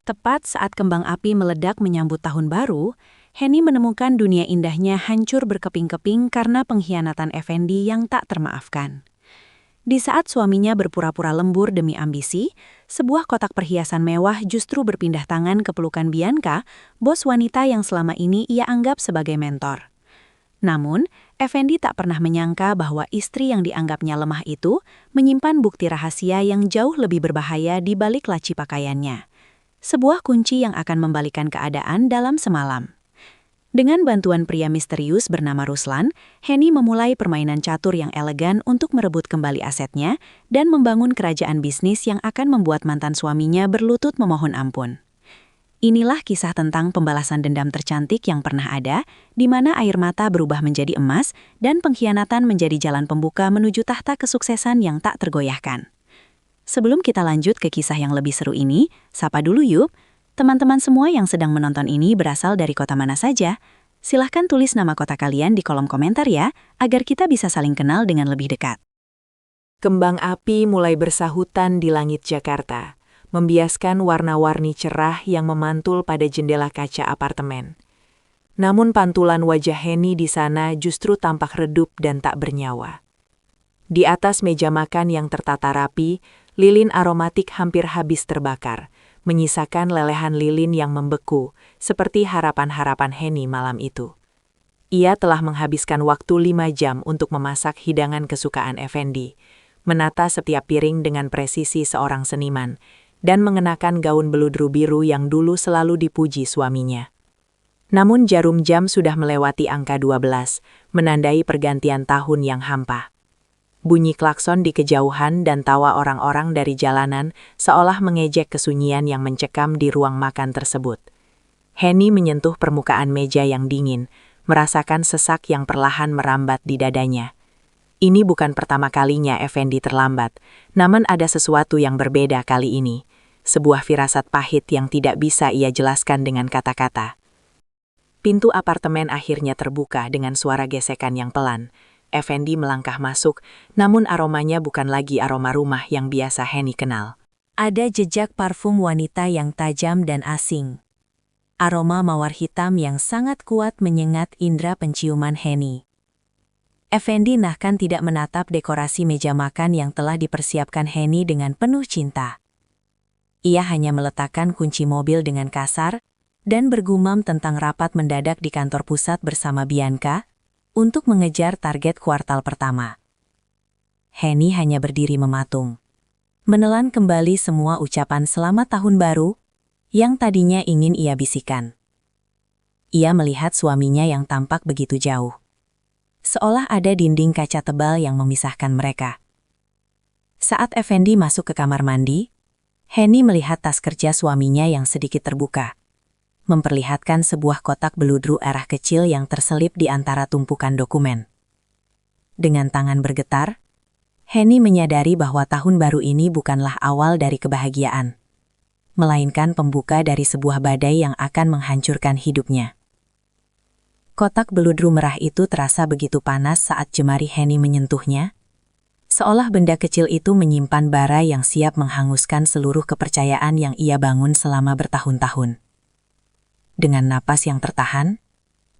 Tepat saat kembang api meledak menyambut tahun baru, Henny menemukan dunia indahnya hancur berkeping-keping karena pengkhianatan Effendi yang tak termaafkan. Di saat suaminya berpura-pura lembur demi ambisi, sebuah kotak perhiasan mewah justru berpindah tangan ke pelukan Bianca, bos wanita yang selama ini ia anggap sebagai mentor. Namun, Effendi tak pernah menyangka bahwa istri yang dianggapnya lemah itu menyimpan bukti rahasia yang jauh lebih berbahaya di balik laci pakaiannya. Sebuah kunci yang akan membalikan keadaan dalam semalam. Dengan bantuan pria misterius bernama Ruslan, Henny memulai permainan catur yang elegan untuk merebut kembali asetnya dan membangun kerajaan bisnis yang akan membuat mantan suaminya berlutut memohon ampun. Inilah kisah tentang pembalasan dendam tercantik yang pernah ada, di mana air mata berubah menjadi emas dan pengkhianatan menjadi jalan pembuka menuju tahta kesuksesan yang tak tergoyahkan. Sebelum kita lanjut ke kisah yang lebih seru ini, sapa dulu yuk. Teman-teman semua yang sedang menonton ini berasal dari kota mana saja? Silahkan tulis nama kota kalian di kolom komentar ya, agar kita bisa saling kenal dengan lebih dekat. Kembang api mulai bersahutan di langit Jakarta, membiaskan warna-warni cerah yang memantul pada jendela kaca apartemen. Namun pantulan wajah Henny di sana justru tampak redup dan tak bernyawa. Di atas meja makan yang tertata rapi, lilin aromatik hampir habis terbakar, menyisakan lelehan lilin yang membeku, seperti harapan-harapan Henny malam itu. Ia telah menghabiskan waktu 5 jam untuk memasak hidangan kesukaan Effendi, menata setiap piring dengan presisi seorang seniman, dan mengenakan gaun beludru biru yang dulu selalu dipuji suaminya. Namun jarum jam sudah melewati angka 12, menandai pergantian tahun yang hampa. Bunyi klakson di kejauhan dan tawa orang-orang dari jalanan seolah mengejek kesunyian yang mencekam di ruang makan tersebut. Henny menyentuh permukaan meja yang dingin, merasakan sesak yang perlahan merambat di dadanya. Ini bukan pertama kalinya Effendi terlambat, namun ada sesuatu yang berbeda kali ini. Sebuah firasat pahit yang tidak bisa ia jelaskan dengan kata-kata. Pintu apartemen akhirnya terbuka dengan suara gesekan yang pelan. Effendi melangkah masuk, namun aromanya bukan lagi aroma rumah yang biasa Henny kenal. Ada jejak parfum wanita yang tajam dan asing. Aroma mawar hitam yang sangat kuat menyengat indera penciuman Henny. Effendi bahkan tidak menatap dekorasi meja makan yang telah dipersiapkan Henny dengan penuh cinta. Ia hanya meletakkan kunci mobil dengan kasar dan bergumam tentang rapat mendadak di kantor pusat bersama Bianca untuk mengejar target kuartal pertama. Henny hanya berdiri mematung, menelan kembali semua ucapan selamat tahun baru yang tadinya ingin ia bisikan. Ia melihat suaminya yang tampak begitu jauh, seolah ada dinding kaca tebal yang memisahkan mereka. Saat Effendi masuk ke kamar mandi, Henny melihat tas kerja suaminya yang sedikit terbuka, memperlihatkan sebuah kotak beludru arah kecil yang terselip di antara tumpukan dokumen. Dengan tangan bergetar, Henny menyadari bahwa tahun baru ini bukanlah awal dari kebahagiaan, melainkan pembuka dari sebuah badai yang akan menghancurkan hidupnya. Kotak beludru merah itu terasa begitu panas saat jemari Henny menyentuhnya, seolah benda kecil itu menyimpan bara yang siap menghanguskan seluruh kepercayaan yang ia bangun selama bertahun-tahun. Dengan napas yang tertahan,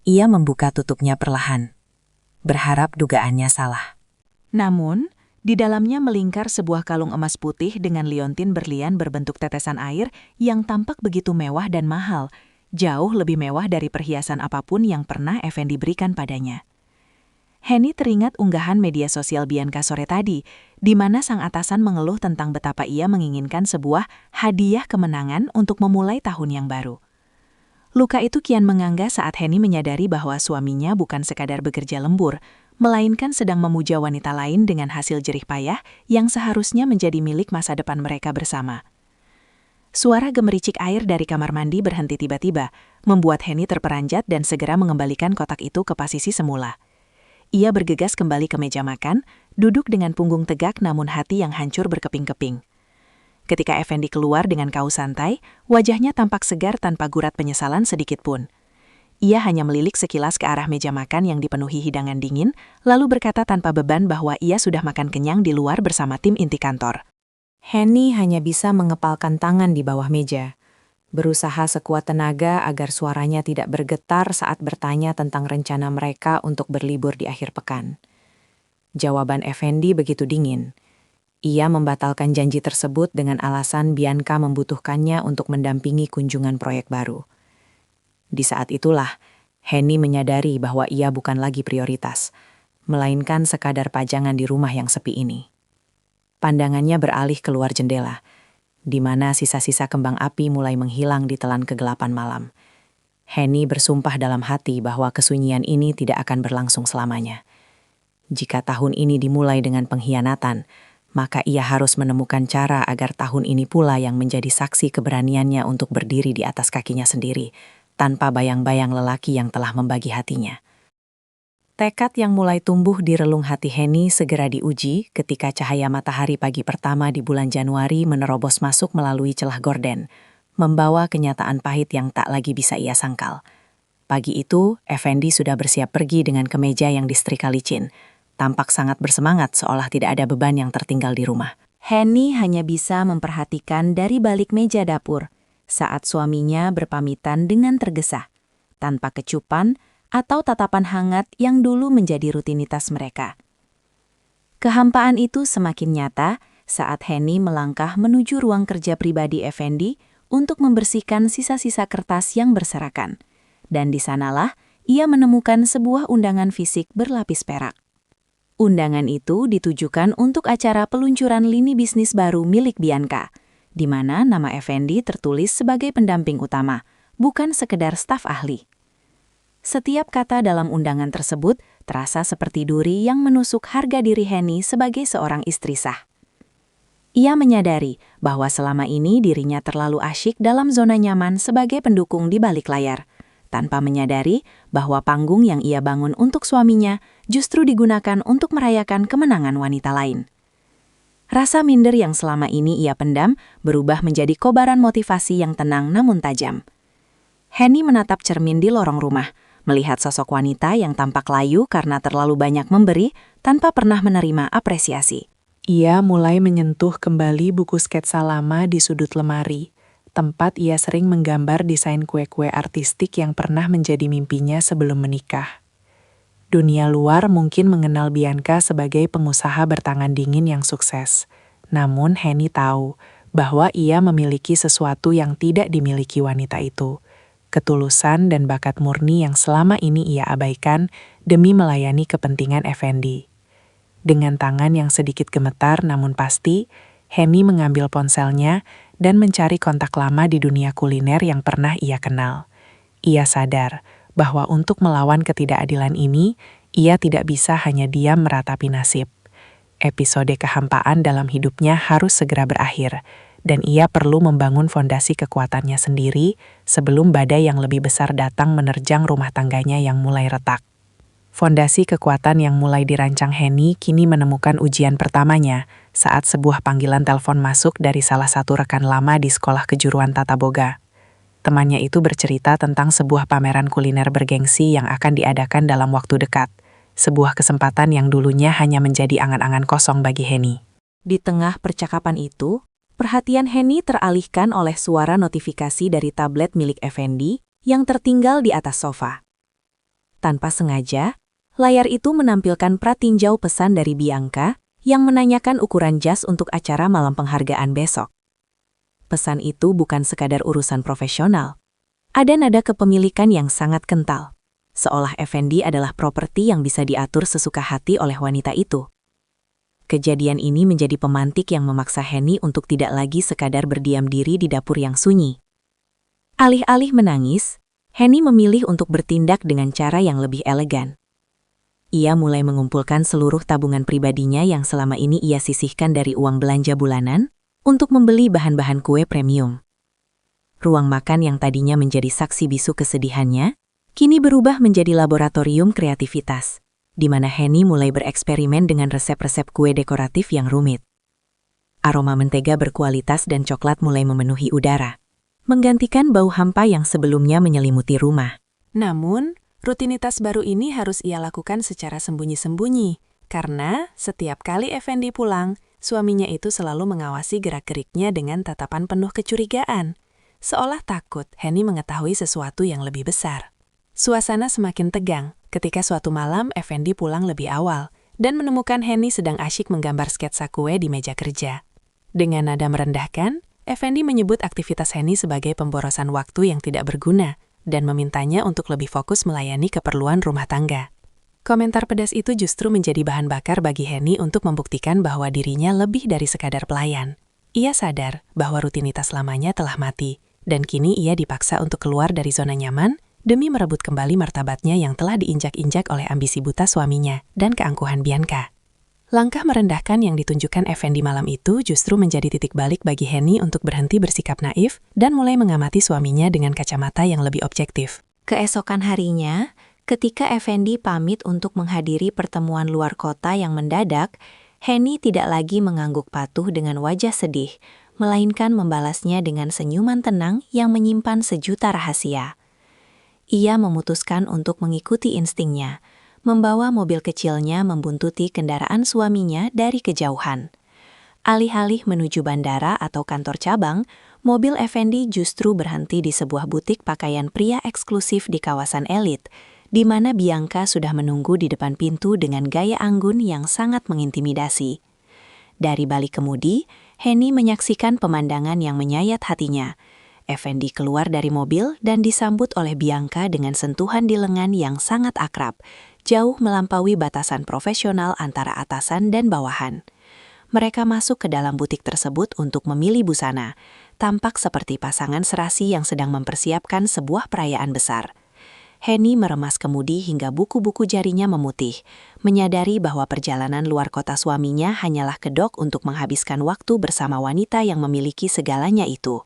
ia membuka tutupnya perlahan, berharap dugaannya salah. Namun, di dalamnya melingkar sebuah kalung emas putih dengan liontin berlian berbentuk tetesan air yang tampak begitu mewah dan mahal, jauh lebih mewah dari perhiasan apapun yang pernah Effendi berikan padanya. Henny teringat unggahan media sosial Bianca sore tadi, di mana sang atasan mengeluh tentang betapa ia menginginkan sebuah hadiah kemenangan untuk memulai tahun yang baru. Luka itu kian menganga saat Henny menyadari bahwa suaminya bukan sekadar bekerja lembur, melainkan sedang memuja wanita lain dengan hasil jerih payah yang seharusnya menjadi milik masa depan mereka bersama. Suara gemericik air dari kamar mandi berhenti tiba-tiba, membuat Henny terperanjat dan segera mengembalikan kotak itu ke posisi semula. Ia bergegas kembali ke meja makan, duduk dengan punggung tegak namun hati yang hancur berkeping-keping. Ketika Effendi keluar dengan kaus santai, wajahnya tampak segar tanpa gurat penyesalan sedikit pun. Ia hanya melilik sekilas ke arah meja makan yang dipenuhi hidangan dingin, lalu berkata tanpa beban bahwa ia sudah makan kenyang di luar bersama tim inti kantor. Henny hanya bisa mengepalkan tangan di bawah meja, berusaha sekuat tenaga agar suaranya tidak bergetar saat bertanya tentang rencana mereka untuk berlibur di akhir pekan. Jawaban Effendi begitu dingin. Ia membatalkan janji tersebut dengan alasan Bianca membutuhkannya untuk mendampingi kunjungan proyek baru. Di saat itulah, Henny menyadari bahwa ia bukan lagi prioritas, melainkan sekadar pajangan di rumah yang sepi ini. Pandangannya beralih keluar jendela, di mana sisa-sisa kembang api mulai menghilang di telan kegelapan malam. Henny bersumpah dalam hati bahwa kesunyian ini tidak akan berlangsung selamanya. Jika tahun ini dimulai dengan pengkhianatan, maka ia harus menemukan cara agar tahun ini pula yang menjadi saksi keberaniannya untuk berdiri di atas kakinya sendiri, tanpa bayang-bayang lelaki yang telah membagi hatinya. Tekad yang mulai tumbuh di relung hati Henny segera diuji ketika cahaya matahari pagi pertama di bulan Januari menerobos masuk melalui celah gorden, membawa kenyataan pahit yang tak lagi bisa ia sangkal. Pagi itu, Effendi sudah bersiap pergi dengan kemeja yang disetrika licin, tampak sangat bersemangat seolah tidak ada beban yang tertinggal di rumah. Henny hanya bisa memperhatikan dari balik meja dapur saat suaminya berpamitan dengan tergesa, tanpa kecupan atau tatapan hangat yang dulu menjadi rutinitas mereka. Kehampaan itu semakin nyata saat Henny melangkah menuju ruang kerja pribadi Effendi untuk membersihkan sisa-sisa kertas yang berserakan. Dan di sanalah ia menemukan sebuah undangan fisik berlapis perak. Undangan itu ditujukan untuk acara peluncuran lini bisnis baru milik Bianca, di mana nama Effendi tertulis sebagai pendamping utama, bukan sekedar staf ahli. Setiap kata dalam undangan tersebut terasa seperti duri yang menusuk harga diri Henny sebagai seorang istri sah. Ia menyadari bahwa selama ini dirinya terlalu asyik dalam zona nyaman sebagai pendukung di balik layar, tanpa menyadari bahwa panggung yang ia bangun untuk suaminya justru digunakan untuk merayakan kemenangan wanita lain. Rasa minder yang selama ini ia pendam berubah menjadi kobaran motivasi yang tenang namun tajam. Henny menatap cermin di lorong rumah, melihat sosok wanita yang tampak layu karena terlalu banyak memberi tanpa pernah menerima apresiasi. Ia mulai menyentuh kembali buku sketsa lama di sudut lemari, tempat ia sering menggambar desain kue-kue artistik yang pernah menjadi mimpinya sebelum menikah. Dunia luar mungkin mengenal Bianca sebagai pengusaha bertangan dingin yang sukses. Namun Henny tahu bahwa ia memiliki sesuatu yang tidak dimiliki wanita itu. Ketulusan dan bakat murni yang selama ini ia abaikan demi melayani kepentingan Effendi. Dengan tangan yang sedikit gemetar namun pasti, Henny mengambil ponselnya dan mencari kontak lama di dunia kuliner yang pernah ia kenal. Ia sadar bahwa untuk melawan ketidakadilan ini, ia tidak bisa hanya diam meratapi nasib. Episode kehampaan dalam hidupnya harus segera berakhir, dan ia perlu membangun fondasi kekuatannya sendiri sebelum badai yang lebih besar datang menerjang rumah tangganya yang mulai retak. Fondasi kekuatan yang mulai dirancang Henny kini menemukan ujian pertamanya saat sebuah panggilan telepon masuk dari salah satu rekan lama di sekolah kejuruan Tata Boga. Temannya itu bercerita tentang sebuah pameran kuliner bergengsi yang akan diadakan dalam waktu dekat, sebuah kesempatan yang dulunya hanya menjadi angan-angan kosong bagi Henny. Di tengah percakapan itu, perhatian Henny teralihkan oleh suara notifikasi dari tablet milik Effendi yang tertinggal di atas sofa. Tanpa sengaja, layar itu menampilkan pratinjau pesan dari Bianca yang menanyakan ukuran jas untuk acara malam penghargaan besok. Pesan itu bukan sekadar urusan profesional. Ada nada kepemilikan yang sangat kental, seolah Effendi adalah properti yang bisa diatur sesuka hati oleh wanita itu. Kejadian ini menjadi pemantik yang memaksa Henny untuk tidak lagi sekadar berdiam diri di dapur yang sunyi. Alih-alih menangis, Henny memilih untuk bertindak dengan cara yang lebih elegan. Ia mulai mengumpulkan seluruh tabungan pribadinya yang selama ini ia sisihkan dari uang belanja bulanan untuk membeli bahan-bahan kue premium. Ruang makan yang tadinya menjadi saksi bisu kesedihannya, kini berubah menjadi laboratorium kreativitas, di mana Henny mulai bereksperimen dengan resep-resep kue dekoratif yang rumit. Aroma mentega berkualitas dan coklat mulai memenuhi udara, menggantikan bau hampa yang sebelumnya menyelimuti rumah. Namun, rutinitas baru ini harus ia lakukan secara sembunyi-sembunyi, karena setiap kali Effendi pulang, suaminya itu selalu mengawasi gerak-geriknya dengan tatapan penuh kecurigaan. seolah takut Henny mengetahui sesuatu yang lebih besar. Suasana semakin tegang ketika suatu malam Effendi pulang lebih awal dan menemukan Henny sedang asyik menggambar sketsa kue di meja kerja. Dengan nada merendahkan, Effendi menyebut aktivitas Henny sebagai pemborosan waktu yang tidak berguna dan memintanya untuk lebih fokus melayani keperluan rumah tangga. Komentar pedas itu justru menjadi bahan bakar bagi Henny untuk membuktikan bahwa dirinya lebih dari sekadar pelayan. Ia sadar bahwa rutinitas lamanya telah mati, dan kini ia dipaksa untuk keluar dari zona nyaman demi merebut kembali martabatnya yang telah diinjak-injak oleh ambisi buta suaminya dan keangkuhan Bianca. Langkah merendahkan yang ditunjukkan Effendi malam itu justru menjadi titik balik bagi Henny untuk berhenti bersikap naif dan mulai mengamati suaminya dengan kacamata yang lebih objektif. Keesokan harinya, ketika Effendi pamit untuk menghadiri pertemuan luar kota yang mendadak, Henny tidak lagi mengangguk patuh dengan wajah sedih, melainkan membalasnya dengan senyuman tenang yang menyimpan sejuta rahasia. Ia memutuskan untuk mengikuti instingnya, membawa mobil kecilnya membuntuti kendaraan suaminya dari kejauhan. Alih-alih menuju bandara atau kantor cabang, mobil Effendi justru berhenti di sebuah butik pakaian pria eksklusif di kawasan elit, di mana Bianca sudah menunggu di depan pintu dengan gaya anggun yang sangat mengintimidasi. Dari balik kemudi, Henny menyaksikan pemandangan yang menyayat hatinya. Effendi keluar dari mobil dan disambut oleh Bianca dengan sentuhan di lengan yang sangat akrab, jauh melampaui batasan profesional antara atasan dan bawahan. Mereka masuk ke dalam butik tersebut untuk memilih busana, tampak seperti pasangan serasi yang sedang mempersiapkan sebuah perayaan besar. Henny meremas kemudi hingga buku-buku jarinya memutih, menyadari bahwa perjalanan luar kota suaminya hanyalah kedok untuk menghabiskan waktu bersama wanita yang memiliki segalanya itu.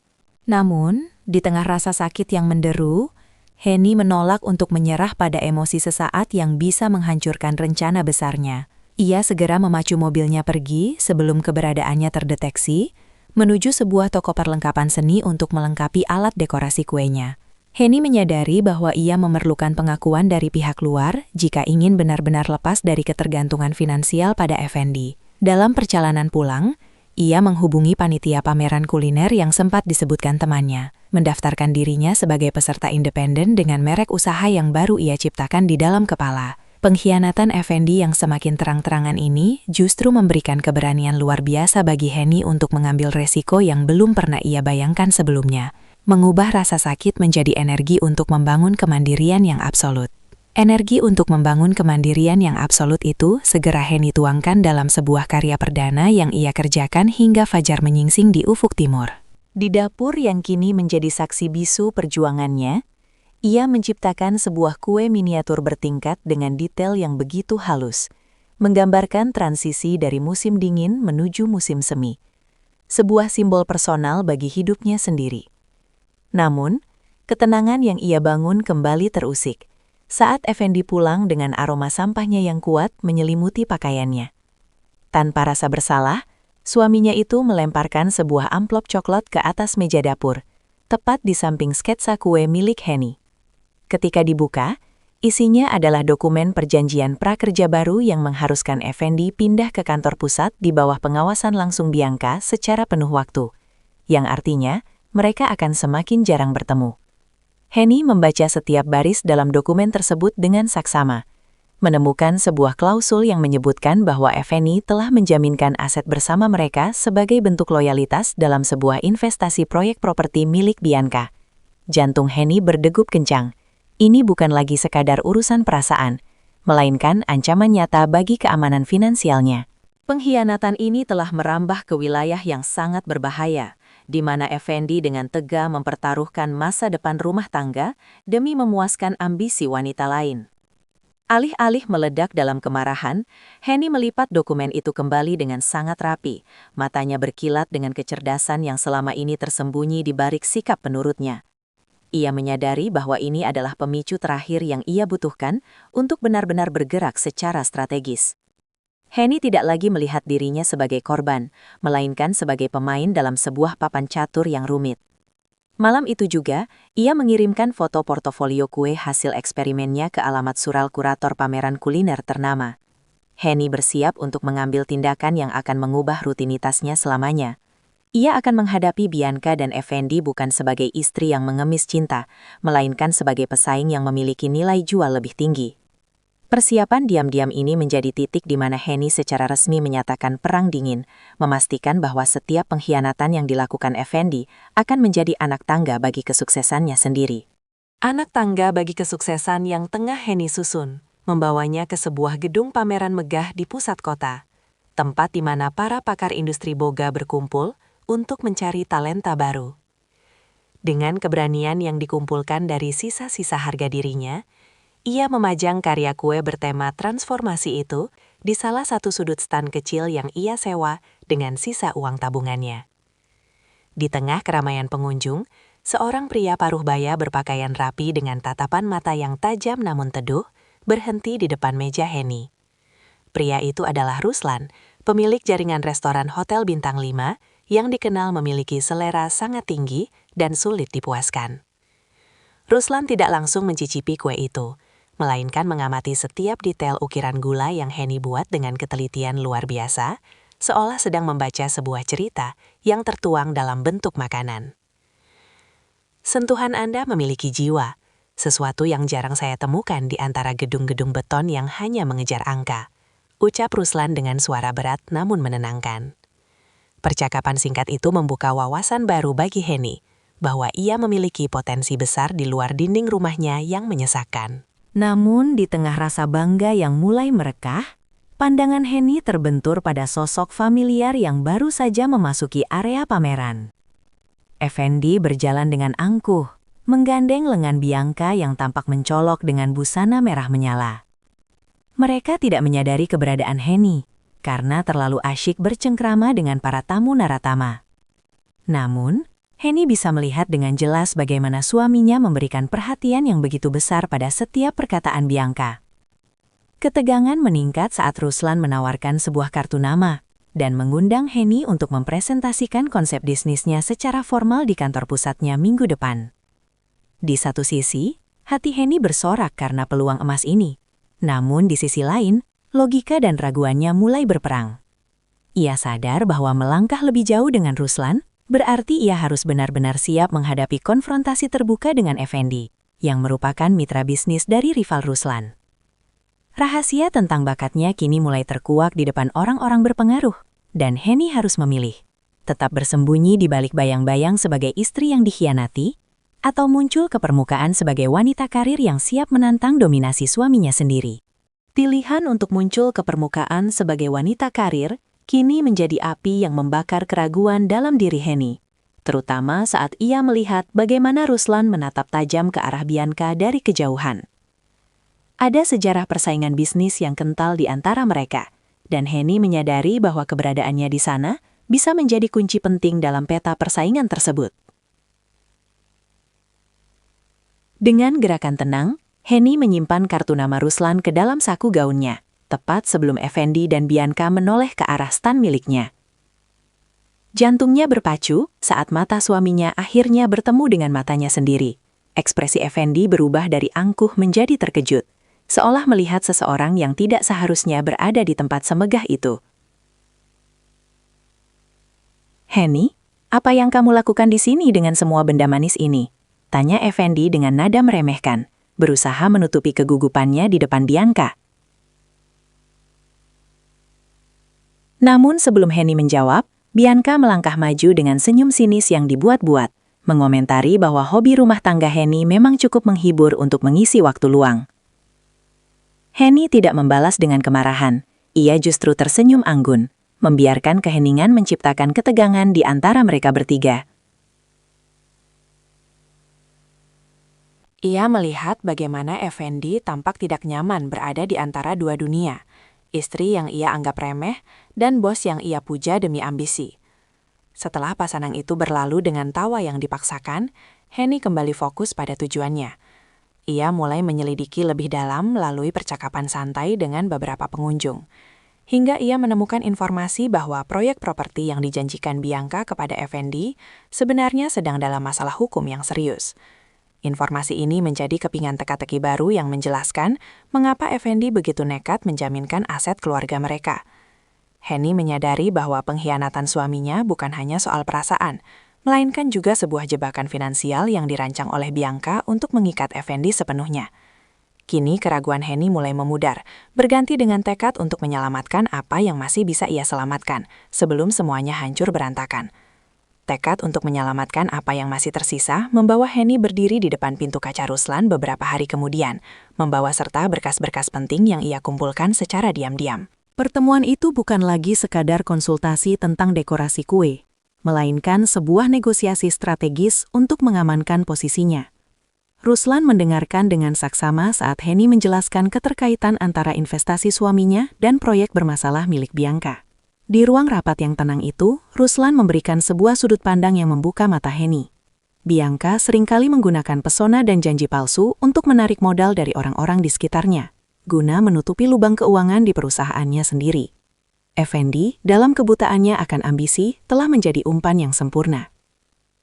Namun, di tengah rasa sakit yang menderu, Henny menolak untuk menyerah pada emosi sesaat yang bisa menghancurkan rencana besarnya. Ia segera memacu mobilnya pergi sebelum keberadaannya terdeteksi, menuju sebuah toko perlengkapan seni untuk melengkapi alat dekorasi kuenya. Henny menyadari bahwa ia memerlukan pengakuan dari pihak luar jika ingin benar-benar lepas dari ketergantungan finansial pada Effendi. Dalam perjalanan pulang, ia menghubungi panitia pameran kuliner yang sempat disebutkan temannya, mendaftarkan dirinya sebagai peserta independen dengan merek usaha yang baru ia ciptakan di dalam kepala. Pengkhianatan Effendi yang semakin terang-terangan ini justru memberikan keberanian luar biasa bagi Henny untuk mengambil resiko yang belum pernah ia bayangkan sebelumnya, mengubah rasa sakit menjadi energi untuk membangun kemandirian yang absolut. Energi untuk membangun kemandirian yang absolut itu segera Henny tuangkan dalam sebuah karya perdana yang ia kerjakan hingga fajar menyingsing di ufuk timur. Di dapur yang kini menjadi saksi bisu perjuangannya, ia menciptakan sebuah kue miniatur bertingkat dengan detail yang begitu halus, menggambarkan transisi dari musim dingin menuju musim semi. Sebuah simbol personal bagi hidupnya sendiri. Namun, ketenangan yang ia bangun kembali terusik saat Effendi pulang dengan aroma sampahnya yang kuat menyelimuti pakaiannya. Tanpa rasa bersalah, suaminya itu melemparkan sebuah amplop coklat ke atas meja dapur, tepat di samping sketsa kue milik Henny. Ketika dibuka, isinya adalah dokumen perjanjian prakerja baru yang mengharuskan Effendi pindah ke kantor pusat di bawah pengawasan langsung Bianca secara penuh waktu, yang artinya mereka akan semakin jarang bertemu. Henny membaca setiap baris dalam dokumen tersebut dengan saksama, menemukan sebuah klausul yang menyebutkan bahwa Effendi telah menjaminkan aset bersama mereka sebagai bentuk loyalitas dalam sebuah investasi proyek properti milik Bianca. Jantung Henny berdegup kencang. Ini bukan lagi sekadar urusan perasaan, melainkan ancaman nyata bagi keamanan finansialnya. Pengkhianatan ini telah merambah ke wilayah yang sangat berbahaya, di mana Effendi dengan tegar mempertaruhkan masa depan rumah tangga demi memuaskan ambisi wanita lain. Alih-alih meledak dalam kemarahan, Henny melipat dokumen itu kembali dengan sangat rapi, matanya berkilat dengan kecerdasan yang selama ini tersembunyi di balik sikap penurutnya. Ia menyadari bahwa ini adalah pemicu terakhir yang ia butuhkan untuk benar-benar bergerak secara strategis. Henny tidak lagi melihat dirinya sebagai korban, melainkan sebagai pemain dalam sebuah papan catur yang rumit. Malam itu juga, ia mengirimkan foto portofolio kue hasil eksperimennya ke alamat surel kurator pameran kuliner ternama. Henny bersiap untuk mengambil tindakan yang akan mengubah rutinitasnya selamanya. Ia akan menghadapi Bianca dan Effendi bukan sebagai istri yang mengemis cinta, melainkan sebagai pesaing yang memiliki nilai jual lebih tinggi. Persiapan diam-diam ini menjadi titik di mana Henny secara resmi menyatakan perang dingin, memastikan bahwa setiap pengkhianatan yang dilakukan Effendi akan menjadi anak tangga bagi kesuksesannya sendiri. Anak tangga bagi kesuksesan yang tengah Henny susun, membawanya ke sebuah gedung pameran megah di pusat kota, tempat di mana para pakar industri boga berkumpul untuk mencari talenta baru. Dengan keberanian yang dikumpulkan dari sisa-sisa harga dirinya, ia memajang karya kue bertema transformasi itu di salah satu sudut stand kecil yang ia sewa dengan sisa uang tabungannya. Di tengah keramaian pengunjung, seorang pria paruh baya berpakaian rapi dengan tatapan mata yang tajam namun teduh berhenti di depan meja Henny. Pria itu adalah Ruslan, pemilik jaringan restoran Hotel Bintang 5 yang dikenal memiliki selera sangat tinggi dan sulit dipuaskan. Ruslan tidak langsung mencicipi kue itu, melainkan mengamati setiap detail ukiran gula yang Henny buat dengan ketelitian luar biasa, seolah sedang membaca sebuah cerita yang tertuang dalam bentuk makanan. Sentuhan Anda memiliki jiwa, sesuatu yang jarang saya temukan di antara gedung-gedung beton yang hanya mengejar angka, ucap Ruslan dengan suara berat namun menenangkan. Percakapan singkat itu membuka wawasan baru bagi Henny, bahwa ia memiliki potensi besar di luar dinding rumahnya yang menyesakan. Namun di tengah rasa bangga yang mulai merekah, pandangan Henny terbentur pada sosok familiar yang baru saja memasuki area pameran. Effendi berjalan dengan angkuh, menggandeng lengan Bianca yang tampak mencolok dengan busana merah menyala. Mereka tidak menyadari keberadaan Henny, karena terlalu asyik bercengkrama dengan para tamu naratama. Namun, Henny bisa melihat dengan jelas bagaimana suaminya memberikan perhatian yang begitu besar pada setiap perkataan Bianca. Ketegangan meningkat saat Ruslan menawarkan sebuah kartu nama dan mengundang Henny untuk mempresentasikan konsep bisnisnya secara formal di kantor pusatnya minggu depan. Di satu sisi, hati Henny bersorak karena peluang emas ini. Namun di sisi lain, logika dan raguannya mulai berperang. Ia sadar bahwa melangkah lebih jauh dengan Ruslan berarti ia harus benar-benar siap menghadapi konfrontasi terbuka dengan Effendi, yang merupakan mitra bisnis dari rival Ruslan. Rahasia tentang bakatnya kini mulai terkuak di depan orang-orang berpengaruh, dan Henny harus memilih, tetap bersembunyi di balik bayang-bayang sebagai istri yang dikhianati, atau muncul ke permukaan sebagai wanita karir yang siap menantang dominasi suaminya sendiri. Pilihan untuk muncul ke permukaan sebagai wanita karir kini menjadi api yang membakar keraguan dalam diri Henny, terutama saat ia melihat bagaimana Ruslan menatap tajam ke arah Bianca dari kejauhan. Ada sejarah persaingan bisnis yang kental di antara mereka, dan Henny menyadari bahwa keberadaannya di sana bisa menjadi kunci penting dalam peta persaingan tersebut. Dengan gerakan tenang, Henny menyimpan kartu nama Ruslan ke dalam saku gaunnya, tepat sebelum Effendi dan Bianca menoleh ke arah stan miliknya. Jantungnya berpacu saat mata suaminya akhirnya bertemu dengan matanya sendiri. Ekspresi Effendi berubah dari angkuh menjadi terkejut, seolah melihat seseorang yang tidak seharusnya berada di tempat semegah itu. "Henny, apa yang kamu lakukan di sini dengan semua benda manis ini?" tanya Effendi dengan nada meremehkan, berusaha menutupi kegugupannya di depan Bianca. Namun sebelum Henny menjawab, Bianca melangkah maju dengan senyum sinis yang dibuat-buat, mengomentari bahwa hobi rumah tangga Henny memang cukup menghibur untuk mengisi waktu luang. Henny tidak membalas dengan kemarahan, ia justru tersenyum anggun, membiarkan keheningan menciptakan ketegangan di antara mereka bertiga. Ia melihat bagaimana Effendi tampak tidak nyaman berada di antara dua dunia, istri yang ia anggap remeh dan bos yang ia puja demi ambisi. Setelah pasangan itu berlalu dengan tawa yang dipaksakan, Henny kembali fokus pada tujuannya. Ia mulai menyelidiki lebih dalam melalui percakapan santai dengan beberapa pengunjung, hingga ia menemukan informasi bahwa proyek properti yang dijanjikan Bianca kepada Effendi sebenarnya sedang dalam masalah hukum yang serius. Informasi ini menjadi kepingan teka-teki baru yang menjelaskan mengapa Effendi begitu nekat menjaminkan aset keluarga mereka. Henny menyadari bahwa pengkhianatan suaminya bukan hanya soal perasaan, melainkan juga sebuah jebakan finansial yang dirancang oleh Bianca untuk mengikat Effendi sepenuhnya. Kini keraguan Henny mulai memudar, berganti dengan tekad untuk menyelamatkan apa yang masih bisa ia selamatkan, sebelum semuanya hancur berantakan. Tekad untuk menyelamatkan apa yang masih tersisa membawa Henny berdiri di depan pintu kaca Ruslan beberapa hari kemudian, membawa serta berkas-berkas penting yang ia kumpulkan secara diam-diam. Pertemuan itu bukan lagi sekadar konsultasi tentang dekorasi kue, melainkan sebuah negosiasi strategis untuk mengamankan posisinya. Ruslan mendengarkan dengan saksama saat Henny menjelaskan keterkaitan antara investasi suaminya dan proyek bermasalah milik Bianca. Di ruang rapat yang tenang itu, Ruslan memberikan sebuah sudut pandang yang membuka mata Henny. Bianca seringkali menggunakan pesona dan janji palsu untuk menarik modal dari orang-orang di sekitarnya, guna menutupi lubang keuangan di perusahaannya sendiri. Effendi, dalam kebutaannya akan ambisi, telah menjadi umpan yang sempurna.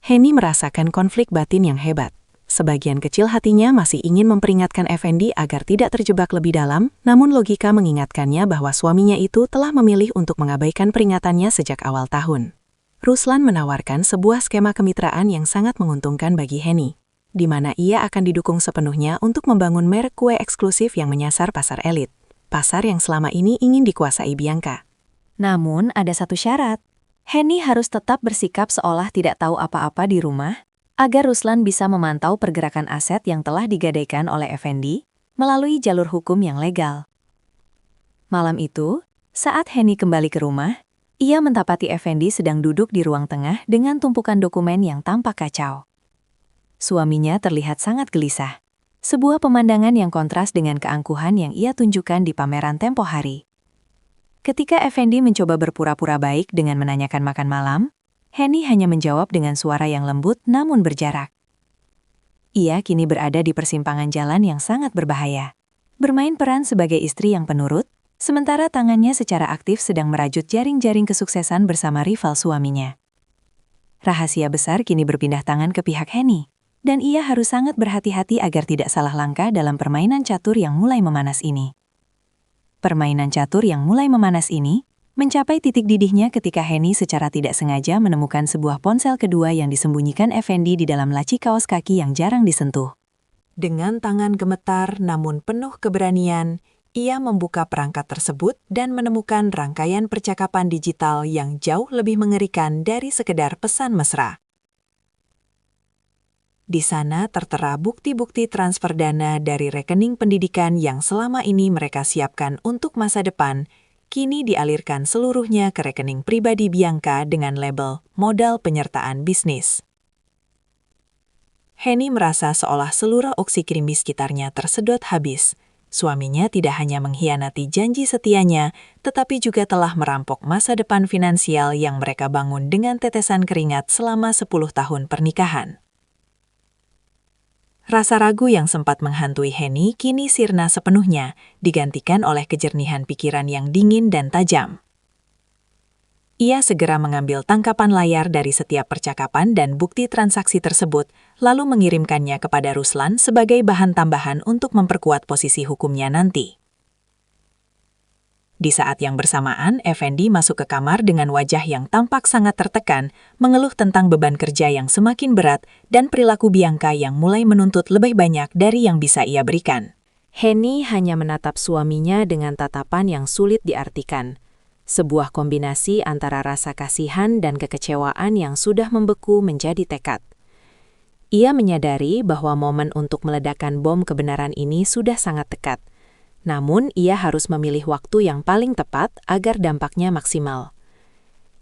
Henny merasakan konflik batin yang hebat. Sebagian kecil hatinya masih ingin memperingatkan Effendi agar tidak terjebak lebih dalam, namun logika mengingatkannya bahwa suaminya itu telah memilih untuk mengabaikan peringatannya sejak awal tahun. Ruslan menawarkan sebuah skema kemitraan yang sangat menguntungkan bagi Henny, di mana ia akan didukung sepenuhnya untuk membangun merek kue eksklusif yang menyasar pasar elit, pasar yang selama ini ingin dikuasai Bianca. Namun ada satu syarat. Henny harus tetap bersikap seolah tidak tahu apa-apa di rumah, agar Ruslan bisa memantau pergerakan aset yang telah digadaikan oleh Effendi melalui jalur hukum yang legal. Malam itu, saat Henny kembali ke rumah, ia mendapati Effendi sedang duduk di ruang tengah dengan tumpukan dokumen yang tampak kacau. Suaminya terlihat sangat gelisah, sebuah pemandangan yang kontras dengan keangkuhan yang ia tunjukkan di pameran tempo hari. Ketika Effendi mencoba berpura-pura baik dengan menanyakan makan malam, Henny hanya menjawab dengan suara yang lembut namun berjarak. Ia kini berada di persimpangan jalan yang sangat berbahaya, bermain peran sebagai istri yang penurut, sementara tangannya secara aktif sedang merajut jaring-jaring kesuksesan bersama rival suaminya. Rahasia besar kini berpindah tangan ke pihak Henny, dan ia harus sangat berhati-hati agar tidak salah langkah dalam permainan catur yang mulai memanas ini. Permainan catur yang mulai memanas ini mencapai titik didihnya ketika Henny secara tidak sengaja menemukan sebuah ponsel kedua yang disembunyikan Effendi di dalam laci kaos kaki yang jarang disentuh. Dengan tangan gemetar namun penuh keberanian, ia membuka perangkat tersebut dan menemukan rangkaian percakapan digital yang jauh lebih mengerikan dari sekedar pesan mesra. Di sana tertera bukti-bukti transfer dana dari rekening pendidikan yang selama ini mereka siapkan untuk masa depan, kini dialirkan seluruhnya ke rekening pribadi Bianca dengan label modal penyertaan bisnis. Henny merasa seolah seluruh oksigen di sekitarnya tersedot habis. Suaminya tidak hanya mengkhianati janji setianya, tetapi juga telah merampok masa depan finansial yang mereka bangun dengan tetesan keringat selama 10 tahun pernikahan. Rasa ragu yang sempat menghantui Henny kini sirna sepenuhnya, digantikan oleh kejernihan pikiran yang dingin dan tajam. Ia segera mengambil tangkapan layar dari setiap percakapan dan bukti transaksi tersebut, lalu mengirimkannya kepada Ruslan sebagai bahan tambahan untuk memperkuat posisi hukumnya nanti. Di saat yang bersamaan, Effendi masuk ke kamar dengan wajah yang tampak sangat tertekan, mengeluh tentang beban kerja yang semakin berat dan perilaku Bianca yang mulai menuntut lebih banyak dari yang bisa ia berikan. Henny hanya menatap suaminya dengan tatapan yang sulit diartikan. Sebuah kombinasi antara rasa kasihan dan kekecewaan yang sudah membeku menjadi tekad. Ia menyadari bahwa momen untuk meledakkan bom kebenaran ini sudah sangat dekat. Namun, ia harus memilih waktu yang paling tepat agar dampaknya maksimal.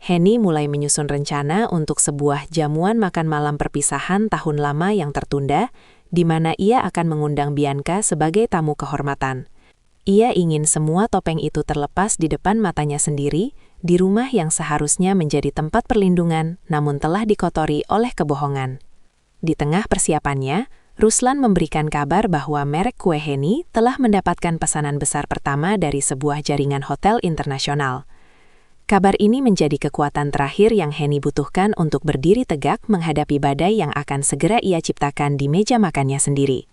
Henny mulai menyusun rencana untuk sebuah jamuan makan malam perpisahan tahun lama yang tertunda, di mana ia akan mengundang Bianca sebagai tamu kehormatan. Ia ingin semua topeng itu terlepas di depan matanya sendiri, di rumah yang seharusnya menjadi tempat perlindungan, namun telah dikotori oleh kebohongan. Di tengah persiapannya, Ruslan memberikan kabar bahwa merek kue Henny telah mendapatkan pesanan besar pertama dari sebuah jaringan hotel internasional. Kabar ini menjadi kekuatan terakhir yang Henny butuhkan untuk berdiri tegak menghadapi badai yang akan segera ia ciptakan di meja makannya sendiri.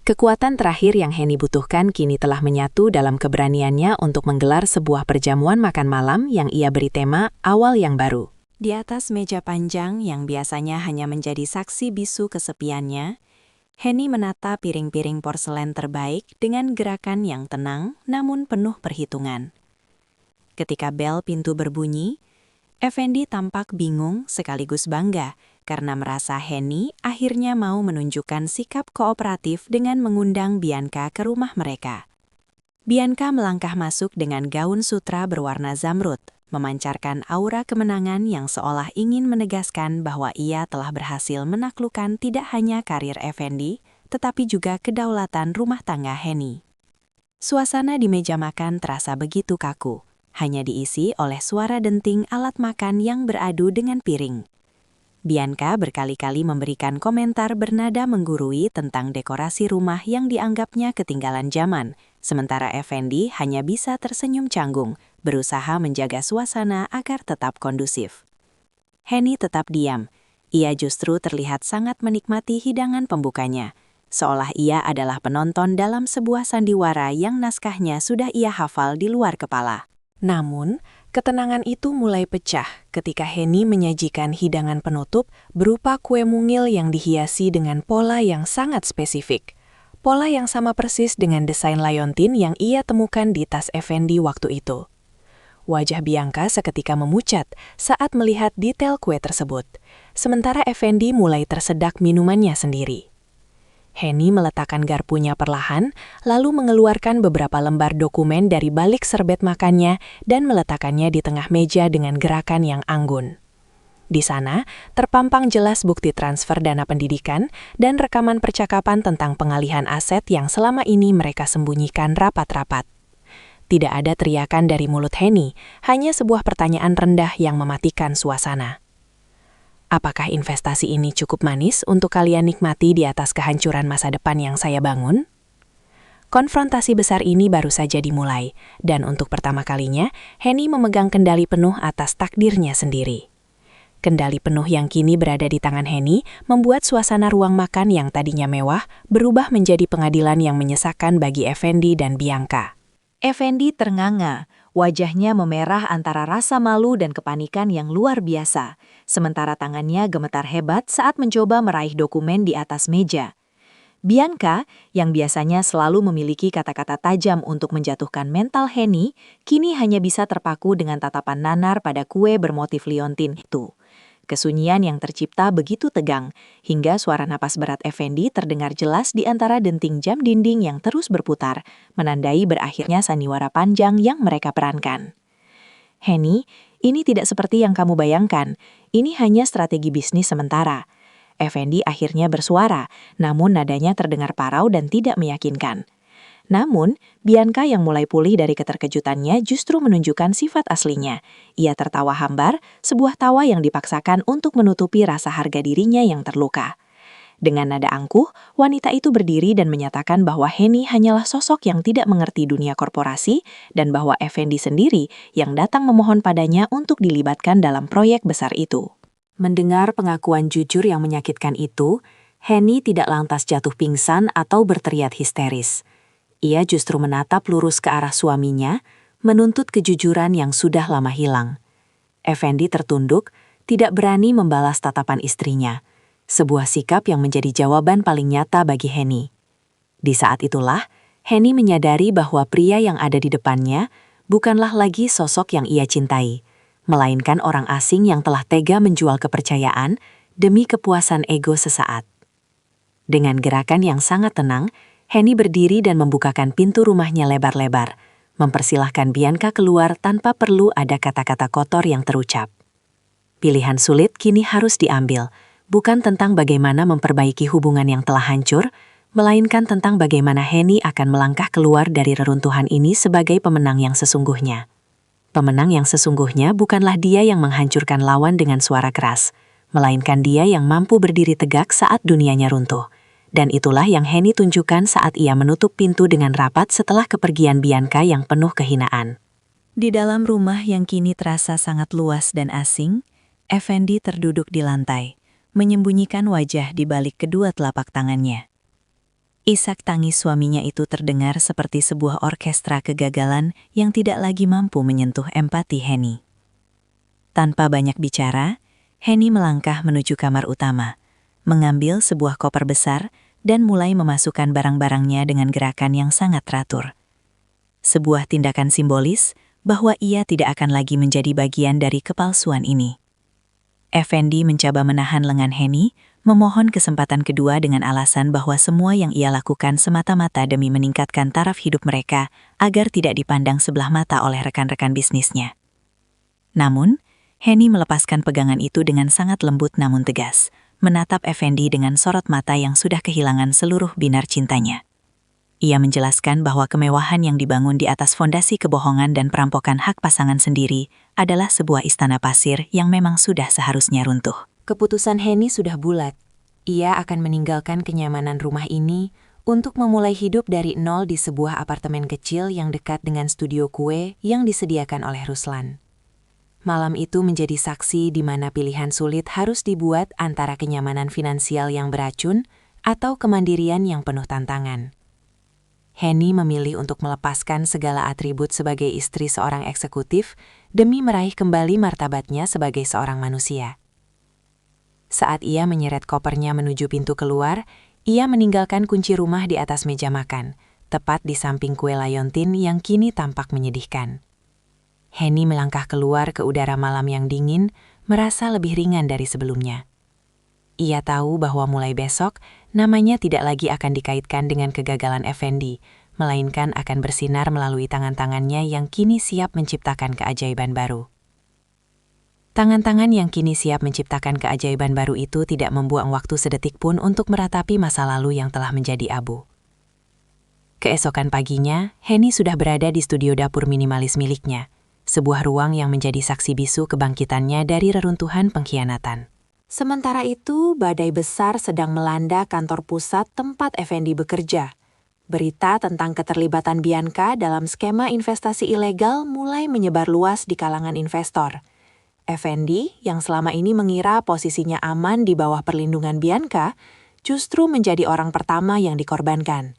Kekuatan terakhir yang Henny butuhkan kini telah menyatu dalam keberaniannya untuk menggelar sebuah perjamuan makan malam yang ia beri tema awal yang baru. Di atas meja panjang yang biasanya hanya menjadi saksi bisu kesepiannya, Henny menata piring-piring porselen terbaik dengan gerakan yang tenang namun penuh perhitungan. Ketika bel pintu berbunyi, Effendi tampak bingung sekaligus bangga karena merasa Henny akhirnya mau menunjukkan sikap kooperatif dengan mengundang Bianca ke rumah mereka. Bianca melangkah masuk dengan gaun sutra berwarna zamrud, memancarkan aura kemenangan yang seolah ingin menegaskan bahwa ia telah berhasil menaklukkan tidak hanya karir Effendi, tetapi juga kedaulatan rumah tangga Henny. Suasana di meja makan terasa begitu kaku, hanya diisi oleh suara denting alat makan yang beradu dengan piring. Bianca berkali-kali memberikan komentar bernada menggurui tentang dekorasi rumah yang dianggapnya ketinggalan zaman, sementara Effendi hanya bisa tersenyum canggung, berusaha menjaga suasana agar tetap kondusif. Henny tetap diam. Ia justru terlihat sangat menikmati hidangan pembukanya, seolah ia adalah penonton dalam sebuah sandiwara yang naskahnya sudah ia hafal di luar kepala. Namun, ketenangan itu mulai pecah ketika Henny menyajikan hidangan penutup berupa kue mungil yang dihiasi dengan pola yang sangat spesifik. Pola yang sama persis dengan desain Leontin yang ia temukan di tas Effendi waktu itu. Wajah Bianca seketika memucat saat melihat detail kue tersebut, sementara Effendi mulai tersedak minumannya sendiri. Henny meletakkan garpunya perlahan, lalu mengeluarkan beberapa lembar dokumen dari balik serbet makannya dan meletakkannya di tengah meja dengan gerakan yang anggun. Di sana, terpampang jelas bukti transfer dana pendidikan dan rekaman percakapan tentang pengalihan aset yang selama ini mereka sembunyikan rapat-rapat. Tidak ada teriakan dari mulut Henny, hanya sebuah pertanyaan rendah yang mematikan suasana. Apakah investasi ini cukup manis untuk kalian nikmati di atas kehancuran masa depan yang saya bangun? Konfrontasi besar ini baru saja dimulai, dan untuk pertama kalinya, Henny memegang kendali penuh atas takdirnya sendiri. Kendali penuh yang kini berada di tangan Henny membuat suasana ruang makan yang tadinya mewah berubah menjadi pengadilan yang menyesakan bagi Effendi dan Bianca. Effendi ternganga, wajahnya memerah antara rasa malu dan kepanikan yang luar biasa, sementara tangannya gemetar hebat saat mencoba meraih dokumen di atas meja. Bianca, yang biasanya selalu memiliki kata-kata tajam untuk menjatuhkan mental Henny, kini hanya bisa terpaku dengan tatapan nanar pada kue bermotif liontin itu. Kesunyian yang tercipta begitu tegang, hingga suara napas berat Effendi terdengar jelas di antara denting jam dinding yang terus berputar, menandai berakhirnya sandiwara panjang yang mereka perankan. Henny, ini tidak seperti yang kamu bayangkan, ini hanya strategi bisnis sementara. Effendi akhirnya bersuara, namun nadanya terdengar parau dan tidak meyakinkan. Namun, Bianca yang mulai pulih dari keterkejutannya justru menunjukkan sifat aslinya. Ia tertawa hambar, sebuah tawa yang dipaksakan untuk menutupi rasa harga dirinya yang terluka. Dengan nada angkuh, wanita itu berdiri dan menyatakan bahwa Henny hanyalah sosok yang tidak mengerti dunia korporasi dan bahwa Effendi sendiri yang datang memohon padanya untuk dilibatkan dalam proyek besar itu. Mendengar pengakuan jujur yang menyakitkan itu, Henny tidak lantas jatuh pingsan atau berteriak histeris. Ia justru menatap lurus ke arah suaminya, menuntut kejujuran yang sudah lama hilang. Effendi tertunduk, tidak berani membalas tatapan istrinya, sebuah sikap yang menjadi jawaban paling nyata bagi Henny. Di saat itulah, Henny menyadari bahwa pria yang ada di depannya bukanlah lagi sosok yang ia cintai, melainkan orang asing yang telah tega menjual kepercayaan demi kepuasan ego sesaat. Dengan gerakan yang sangat tenang, Henny berdiri dan membukakan pintu rumahnya lebar-lebar, mempersilahkan Bianca keluar tanpa perlu ada kata-kata kotor yang terucap. Pilihan sulit kini harus diambil, bukan tentang bagaimana memperbaiki hubungan yang telah hancur, melainkan tentang bagaimana Henny akan melangkah keluar dari reruntuhan ini sebagai pemenang yang sesungguhnya. Pemenang yang sesungguhnya bukanlah dia yang menghancurkan lawan dengan suara keras, melainkan dia yang mampu berdiri tegak saat dunianya runtuh. Dan itulah yang Henny tunjukkan saat ia menutup pintu dengan rapat setelah kepergian Bianca yang penuh kehinaan. Di dalam rumah yang kini terasa sangat luas dan asing, Effendi terduduk di lantai, menyembunyikan wajah di balik kedua telapak tangannya. Isak tangis suaminya itu terdengar seperti sebuah orkestra kegagalan yang tidak lagi mampu menyentuh empati Henny. Tanpa banyak bicara, Henny melangkah menuju kamar utama, mengambil sebuah koper besar dan mulai memasukkan barang-barangnya dengan gerakan yang sangat teratur. Sebuah tindakan simbolis bahwa ia tidak akan lagi menjadi bagian dari kepalsuan ini. Effendi mencoba menahan lengan Henny, memohon kesempatan kedua dengan alasan bahwa semua yang ia lakukan semata-mata demi meningkatkan taraf hidup mereka agar tidak dipandang sebelah mata oleh rekan-rekan bisnisnya. Namun, Henny melepaskan pegangan itu dengan sangat lembut namun tegas, menatap Effendi dengan sorot mata yang sudah kehilangan seluruh binar cintanya. Ia menjelaskan bahwa kemewahan yang dibangun di atas fondasi kebohongan dan perampokan hak pasangan sendiri adalah sebuah istana pasir yang memang sudah seharusnya runtuh. Keputusan Henny sudah bulat. Ia akan meninggalkan kenyamanan rumah ini untuk memulai hidup dari nol di sebuah apartemen kecil yang dekat dengan studio kue yang disediakan oleh Ruslan. Malam itu menjadi saksi di mana pilihan sulit harus dibuat antara kenyamanan finansial yang beracun atau kemandirian yang penuh tantangan. Henny memilih untuk melepaskan segala atribut sebagai istri seorang eksekutif demi meraih kembali martabatnya sebagai seorang manusia. Saat ia menyeret kopernya menuju pintu keluar, ia meninggalkan kunci rumah di atas meja makan, tepat di samping kue layontin yang kini tampak menyedihkan. Henny melangkah keluar ke udara malam yang dingin, merasa lebih ringan dari sebelumnya. Ia tahu bahwa mulai besok, namanya tidak lagi akan dikaitkan dengan kegagalan Effendi, melainkan akan bersinar melalui tangan-tangannya yang kini siap menciptakan keajaiban baru. Tangan-tangan yang kini siap menciptakan keajaiban baru itu tidak membuang waktu sedetik pun untuk meratapi masa lalu yang telah menjadi abu. Keesokan paginya, Henny sudah berada di studio dapur minimalis miliknya, sebuah ruang yang menjadi saksi bisu kebangkitannya dari reruntuhan pengkhianatan. Sementara itu, badai besar sedang melanda kantor pusat tempat Effendi bekerja. Berita tentang keterlibatan Bianca dalam skema investasi ilegal mulai menyebar luas di kalangan investor. Effendi, yang selama ini mengira posisinya aman di bawah perlindungan Bianca, justru menjadi orang pertama yang dikorbankan.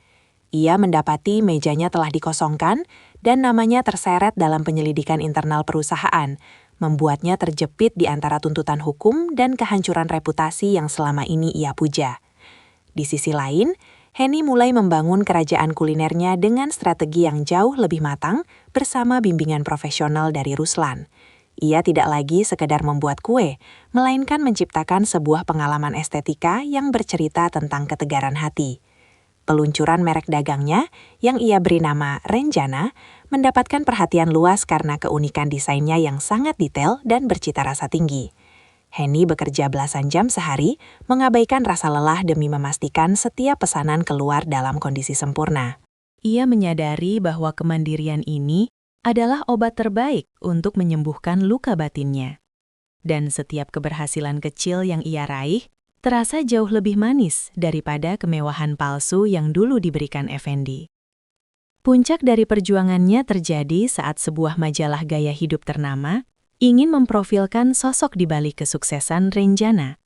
Ia mendapati mejanya telah dikosongkan dan namanya terseret dalam penyelidikan internal perusahaan, membuatnya terjepit di antara tuntutan hukum dan kehancuran reputasi yang selama ini ia puja. Di sisi lain, Henny mulai membangun kerajaan kulinernya dengan strategi yang jauh lebih matang bersama bimbingan profesional dari Ruslan. Ia tidak lagi sekedar membuat kue, melainkan menciptakan sebuah pengalaman estetika yang bercerita tentang ketegaran hati. Peluncuran merek dagangnya, yang ia beri nama Renjana, mendapatkan perhatian luas karena keunikan desainnya yang sangat detail dan bercita rasa tinggi. Henny bekerja belasan jam sehari, mengabaikan rasa lelah demi memastikan setiap pesanan keluar dalam kondisi sempurna. Ia menyadari bahwa kemandirian ini adalah obat terbaik untuk menyembuhkan luka batinnya. Dan setiap keberhasilan kecil yang ia raih, terasa jauh lebih manis daripada kemewahan palsu yang dulu diberikan Effendi. Puncak dari perjuangannya terjadi saat sebuah majalah gaya hidup ternama ingin memprofilkan sosok di balik kesuksesan Renjana.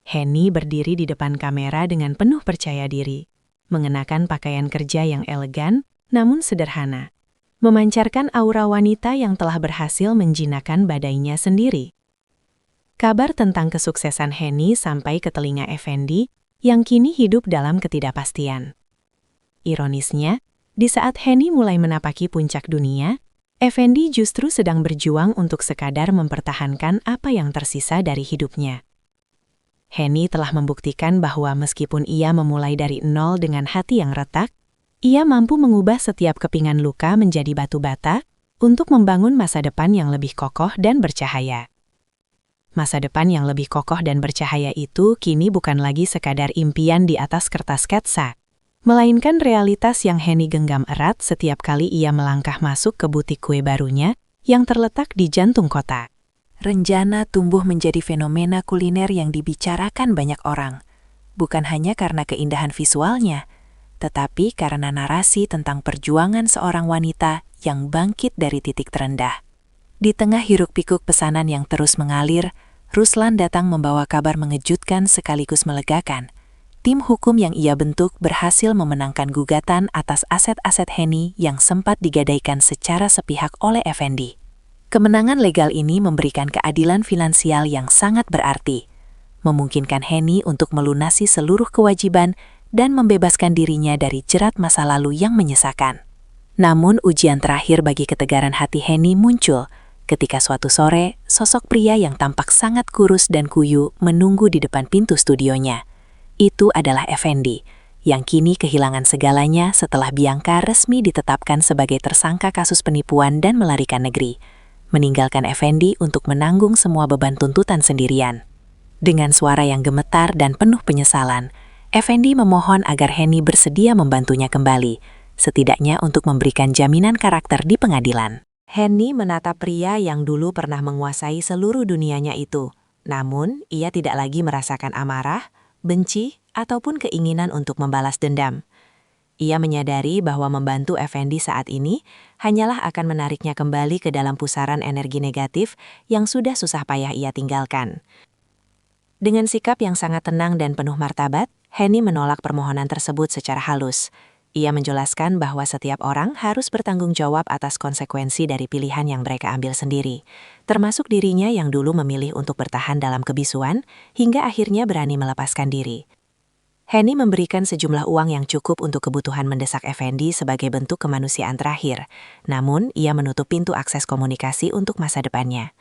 Henny berdiri di depan kamera dengan penuh percaya diri, mengenakan pakaian kerja yang elegan namun sederhana, memancarkan aura wanita yang telah berhasil menjinakkan badainya sendiri. Kabar tentang kesuksesan Henny sampai ke telinga Effendi yang kini hidup dalam ketidakpastian. Ironisnya, di saat Henny mulai menapaki puncak dunia, Effendi justru sedang berjuang untuk sekadar mempertahankan apa yang tersisa dari hidupnya. Henny telah membuktikan bahwa meskipun ia memulai dari nol dengan hati yang retak, ia mampu mengubah setiap kepingan luka menjadi batu bata untuk membangun masa depan yang lebih kokoh dan bercahaya. Masa depan yang lebih kokoh dan bercahaya itu kini bukan lagi sekadar impian di atas kertas sketsa, melainkan realitas yang Henny genggam erat setiap kali ia melangkah masuk ke butik kue barunya yang terletak di jantung kota. Renjana tumbuh menjadi fenomena kuliner yang dibicarakan banyak orang, bukan hanya karena keindahan visualnya, tetapi karena narasi tentang perjuangan seorang wanita yang bangkit dari titik terendah. Di tengah hiruk-pikuk pesanan yang terus mengalir, Ruslan datang membawa kabar mengejutkan sekaligus melegakan. tim hukum yang ia bentuk berhasil memenangkan gugatan atas aset-aset Henny yang sempat digadaikan secara sepihak oleh Effendi. Kemenangan legal ini memberikan keadilan finansial yang sangat berarti, memungkinkan Henny untuk melunasi seluruh kewajiban dan membebaskan dirinya dari jerat masa lalu yang menyesakan. Namun ujian terakhir bagi ketegaran hati Henny muncul ketika suatu sore sosok pria yang tampak sangat kurus dan kuyu menunggu di depan pintu studionya. Itu adalah Effendi, yang kini kehilangan segalanya setelah Bianca resmi ditetapkan sebagai tersangka kasus penipuan dan melarikan negeri, meninggalkan Effendi untuk menanggung semua beban tuntutan sendirian. Dengan suara yang gemetar dan penuh penyesalan, Effendi memohon agar Henny bersedia membantunya kembali, setidaknya untuk memberikan jaminan karakter di pengadilan. Henny menatap pria yang dulu pernah menguasai seluruh dunianya itu. Namun, ia tidak lagi merasakan amarah, benci, ataupun keinginan untuk membalas dendam. Ia menyadari bahwa membantu Effendi saat ini hanyalah akan menariknya kembali ke dalam pusaran energi negatif yang sudah susah payah ia tinggalkan. Dengan sikap yang sangat tenang dan penuh martabat, Henny menolak permohonan tersebut secara halus. Ia menjelaskan bahwa setiap orang harus bertanggung jawab atas konsekuensi dari pilihan yang mereka ambil sendiri, termasuk dirinya yang dulu memilih untuk bertahan dalam kebisuan hingga akhirnya berani melepaskan diri. Henny memberikan sejumlah uang yang cukup untuk kebutuhan mendesak Effendi sebagai bentuk kemanusiaan terakhir, namun ia menutup pintu akses komunikasi untuk masa depannya.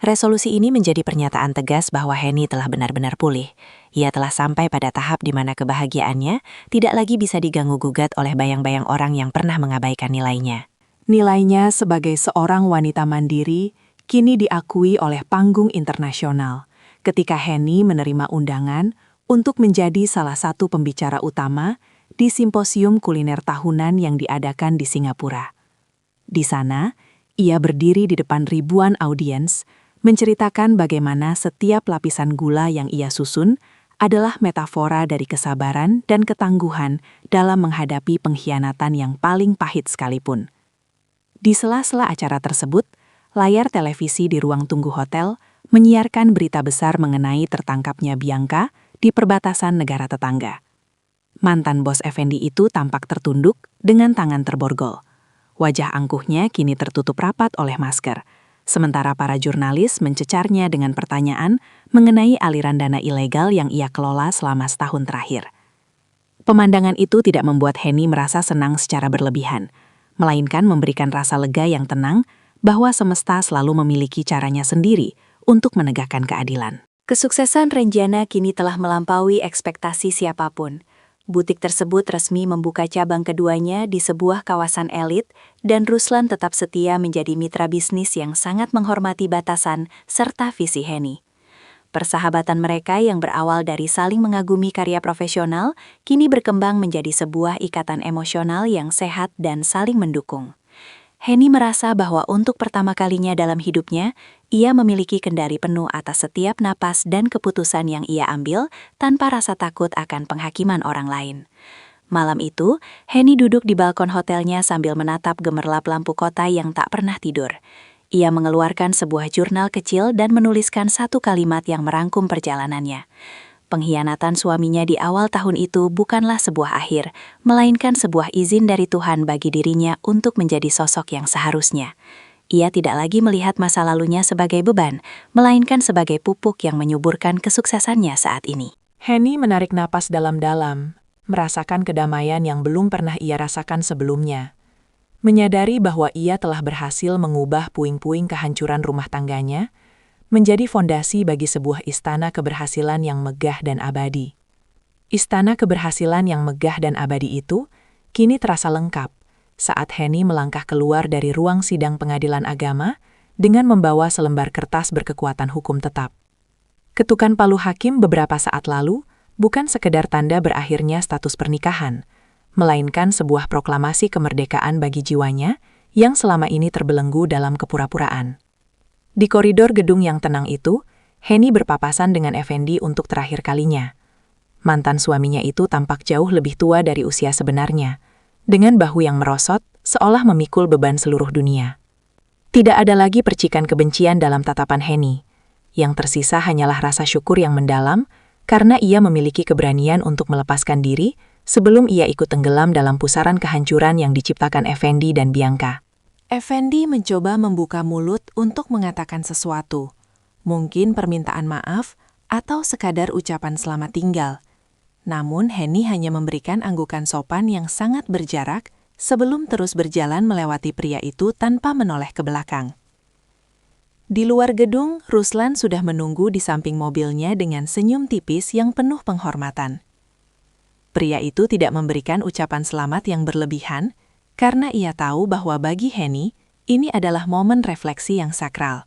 Resolusi ini menjadi pernyataan tegas bahwa Henny telah benar-benar pulih. Ia telah sampai pada tahap di mana kebahagiaannya tidak lagi bisa diganggu-gugat oleh bayang-bayang orang yang pernah mengabaikan nilainya. Nilainya sebagai seorang wanita mandiri kini diakui oleh panggung internasional ketika Henny menerima undangan untuk menjadi salah satu pembicara utama di simposium kuliner tahunan yang diadakan di Singapura. Di sana, ia berdiri di depan ribuan audiens, menceritakan bagaimana setiap lapisan gula yang ia susun adalah metafora dari kesabaran dan ketangguhan dalam menghadapi pengkhianatan yang paling pahit sekalipun. Di sela-sela acara tersebut, layar televisi di ruang tunggu hotel menyiarkan berita besar mengenai tertangkapnya Bianca di perbatasan negara tetangga. Mantan bos Effendi itu tampak tertunduk dengan tangan terborgol. Wajah angkuhnya kini tertutup rapat oleh masker, sementara para jurnalis mencecarnya dengan pertanyaan mengenai aliran dana ilegal yang ia kelola selama setahun terakhir. Pemandangan itu tidak membuat Henny merasa senang secara berlebihan, melainkan memberikan rasa lega yang tenang bahwa semesta selalu memiliki caranya sendiri untuk menegakkan keadilan. Kesuksesan Renjana kini telah melampaui ekspektasi siapapun. Butik tersebut resmi membuka cabang keduanya di sebuah kawasan elit, dan Ruslan tetap setia menjadi mitra bisnis yang sangat menghormati batasan serta visi Henny. Persahabatan mereka yang berawal dari saling mengagumi karya profesional, kini berkembang menjadi sebuah ikatan emosional yang sehat dan saling mendukung. Henny merasa bahwa untuk pertama kalinya dalam hidupnya, ia memiliki kendali penuh atas setiap napas dan keputusan yang ia ambil tanpa rasa takut akan penghakiman orang lain. Malam itu, Henny duduk di balkon hotelnya sambil menatap gemerlap lampu kota yang tak pernah tidur. Ia mengeluarkan sebuah jurnal kecil dan menuliskan satu kalimat yang merangkum perjalanannya. Pengkhianatan suaminya di awal tahun itu bukanlah sebuah akhir, melainkan sebuah izin dari Tuhan bagi dirinya untuk menjadi sosok yang seharusnya. Ia tidak lagi melihat masa lalunya sebagai beban, melainkan sebagai pupuk yang menyuburkan kesuksesannya saat ini. Henny menarik napas dalam-dalam, merasakan kedamaian yang belum pernah ia rasakan sebelumnya. Menyadari bahwa ia telah berhasil mengubah puing-puing kehancuran rumah tangganya menjadi fondasi bagi sebuah istana keberhasilan yang megah dan abadi. Istana keberhasilan yang megah dan abadi itu kini terasa lengkap saat Henny melangkah keluar dari ruang sidang pengadilan agama dengan membawa selembar kertas berkekuatan hukum tetap. Ketukan palu hakim beberapa saat lalu bukan sekedar tanda berakhirnya status pernikahan, melainkan sebuah proklamasi kemerdekaan bagi jiwanya yang selama ini terbelenggu dalam kepura-puraan. Di koridor gedung yang tenang itu, Henny berpapasan dengan Effendi untuk terakhir kalinya. Mantan suaminya itu tampak jauh lebih tua dari usia sebenarnya, dengan bahu yang merosot seolah memikul beban seluruh dunia. Tidak ada lagi percikan kebencian dalam tatapan Henny. Yang tersisa hanyalah rasa syukur yang mendalam karena ia memiliki keberanian untuk melepaskan diri sebelum ia ikut tenggelam dalam pusaran kehancuran yang diciptakan Effendi dan Bianca. Effendi mencoba membuka mulut untuk mengatakan sesuatu, mungkin permintaan maaf atau sekadar ucapan selamat tinggal. Namun Henny hanya memberikan anggukan sopan yang sangat berjarak sebelum terus berjalan melewati pria itu tanpa menoleh ke belakang. Di luar gedung, Ruslan sudah menunggu di samping mobilnya dengan senyum tipis yang penuh penghormatan. Pria itu tidak memberikan ucapan selamat yang berlebihan, karena ia tahu bahwa bagi Henny, ini adalah momen refleksi yang sakral.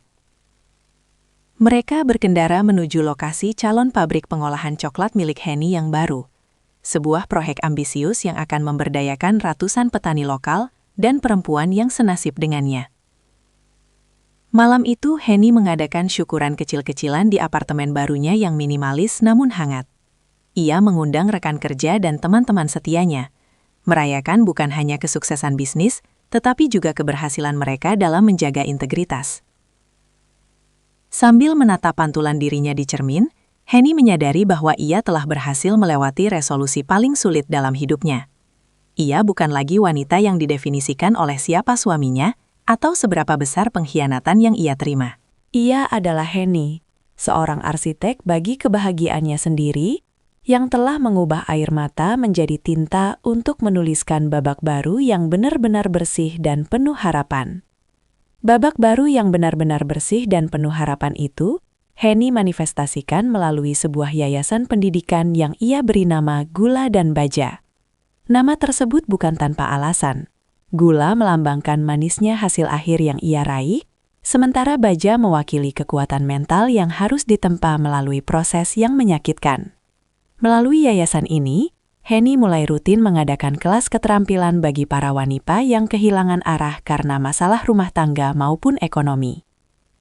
Mereka berkendara menuju lokasi calon pabrik pengolahan coklat milik Henny yang baru, sebuah proyek ambisius yang akan memberdayakan ratusan petani lokal dan perempuan yang senasib dengannya. Malam itu, Henny mengadakan syukuran kecil-kecilan di apartemen barunya yang minimalis namun hangat. Ia mengundang rekan kerja dan teman-teman setianya, merayakan bukan hanya kesuksesan bisnis, tetapi juga keberhasilan mereka dalam menjaga integritas. Sambil menatap pantulan dirinya di cermin, Henny menyadari bahwa ia telah berhasil melewati resolusi paling sulit dalam hidupnya. Ia bukan lagi wanita yang didefinisikan oleh siapa suaminya, atau seberapa besar pengkhianatan yang ia terima. Ia adalah Henny, seorang arsitek bagi kebahagiaannya sendiri, yang telah mengubah air mata menjadi tinta untuk menuliskan babak baru yang benar-benar bersih dan penuh harapan. Babak baru yang benar-benar bersih dan penuh harapan itu, Henny manifestasikan melalui sebuah yayasan pendidikan yang ia beri nama Gula dan Baja. Nama tersebut bukan tanpa alasan. Gula melambangkan manisnya hasil akhir yang ia raih, sementara Baja mewakili kekuatan mental yang harus ditempa melalui proses yang menyakitkan. Melalui yayasan ini, Henny mulai rutin mengadakan kelas keterampilan bagi para wanita yang kehilangan arah karena masalah rumah tangga maupun ekonomi.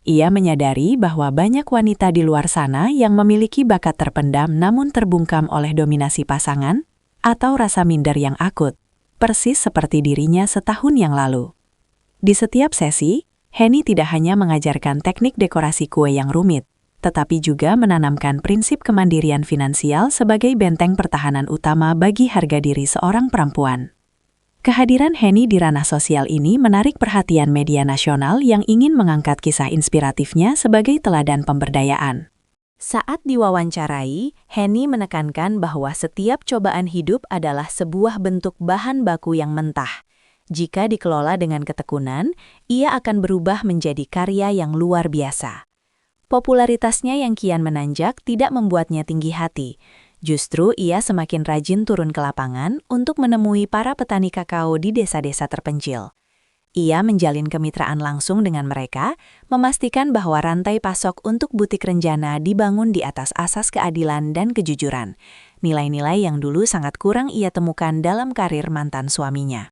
Ia menyadari bahwa banyak wanita di luar sana yang memiliki bakat terpendam namun terbungkam oleh dominasi pasangan atau rasa minder yang akut, persis seperti dirinya setahun yang lalu. Di setiap sesi, Henny tidak hanya mengajarkan teknik dekorasi kue yang rumit, tetapi juga menanamkan prinsip kemandirian finansial sebagai benteng pertahanan utama bagi harga diri seorang perempuan. Kehadiran Henny di ranah sosial ini menarik perhatian media nasional yang ingin mengangkat kisah inspiratifnya sebagai teladan pemberdayaan. Saat diwawancarai, Henny menekankan bahwa setiap cobaan hidup adalah sebuah bentuk bahan baku yang mentah. Jika dikelola dengan ketekunan, ia akan berubah menjadi karya yang luar biasa. Popularitasnya yang kian menanjak tidak membuatnya tinggi hati. Justru ia semakin rajin turun ke lapangan untuk menemui para petani kakao di desa-desa terpencil. Ia menjalin kemitraan langsung dengan mereka, memastikan bahwa rantai pasok untuk butik Renjana dibangun di atas asas keadilan dan kejujuran, nilai-nilai yang dulu sangat kurang ia temukan dalam karir mantan suaminya.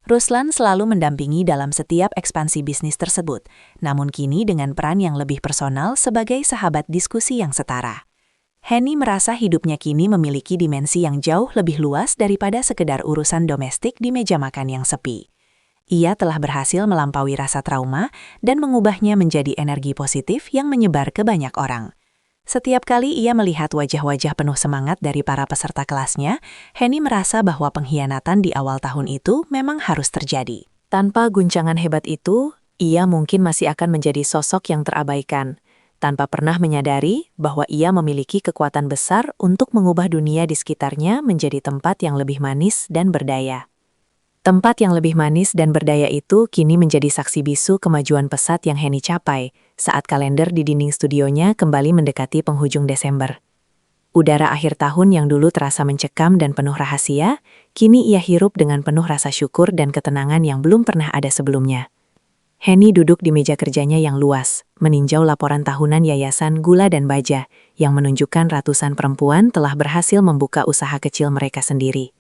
Ruslan selalu mendampingi dalam setiap ekspansi bisnis tersebut, namun kini dengan peran yang lebih personal sebagai sahabat diskusi yang setara. Henny merasa hidupnya kini memiliki dimensi yang jauh lebih luas daripada sekedar urusan domestik di meja makan yang sepi. Ia telah berhasil melampaui rasa trauma dan mengubahnya menjadi energi positif yang menyebar ke banyak orang. Setiap kali ia melihat wajah-wajah penuh semangat dari para peserta kelasnya, Henny merasa bahwa pengkhianatan di awal tahun itu memang harus terjadi. Tanpa guncangan hebat itu, ia mungkin masih akan menjadi sosok yang terabaikan, tanpa pernah menyadari bahwa ia memiliki kekuatan besar untuk mengubah dunia di sekitarnya menjadi tempat yang lebih manis dan berdaya. Tempat yang lebih manis dan berdaya itu kini menjadi saksi bisu kemajuan pesat yang Henny capai saat kalender di dinding studionya kembali mendekati penghujung Desember. Udara akhir tahun yang dulu terasa mencekam dan penuh rahasia, kini ia hirup dengan penuh rasa syukur dan ketenangan yang belum pernah ada sebelumnya. Henny duduk di meja kerjanya yang luas, meninjau laporan tahunan Yayasan Gula dan Baja yang menunjukkan ratusan perempuan telah berhasil membuka usaha kecil mereka sendiri.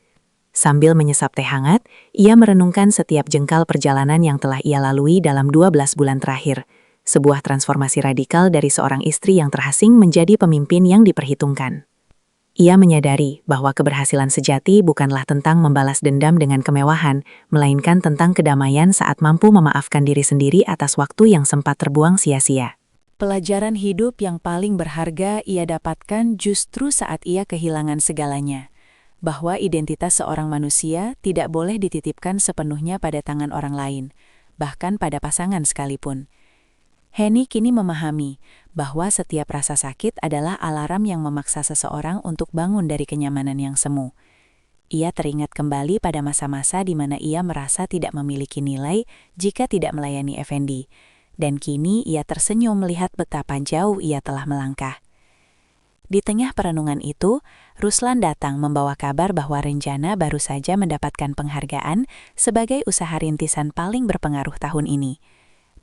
Sambil menyesap teh hangat, ia merenungkan setiap jengkal perjalanan yang telah ia lalui dalam 12 bulan terakhir, sebuah transformasi radikal dari seorang istri yang terasing menjadi pemimpin yang diperhitungkan. Ia menyadari bahwa keberhasilan sejati bukanlah tentang membalas dendam dengan kemewahan, melainkan tentang kedamaian saat mampu memaafkan diri sendiri atas waktu yang sempat terbuang sia-sia. Pelajaran hidup yang paling berharga ia dapatkan justru saat ia kehilangan segalanya, bahwa identitas seorang manusia tidak boleh dititipkan sepenuhnya pada tangan orang lain, bahkan pada pasangan sekalipun. Henny kini memahami bahwa setiap rasa sakit adalah alarm yang memaksa seseorang untuk bangun dari kenyamanan yang semu. Ia teringat kembali pada masa-masa di mana ia merasa tidak memiliki nilai jika tidak melayani Effendi, dan kini ia tersenyum melihat betapa jauh ia telah melangkah. Di tengah perenungan itu, Ruslan datang membawa kabar bahwa Renjana baru saja mendapatkan penghargaan sebagai usaha rintisan paling berpengaruh tahun ini.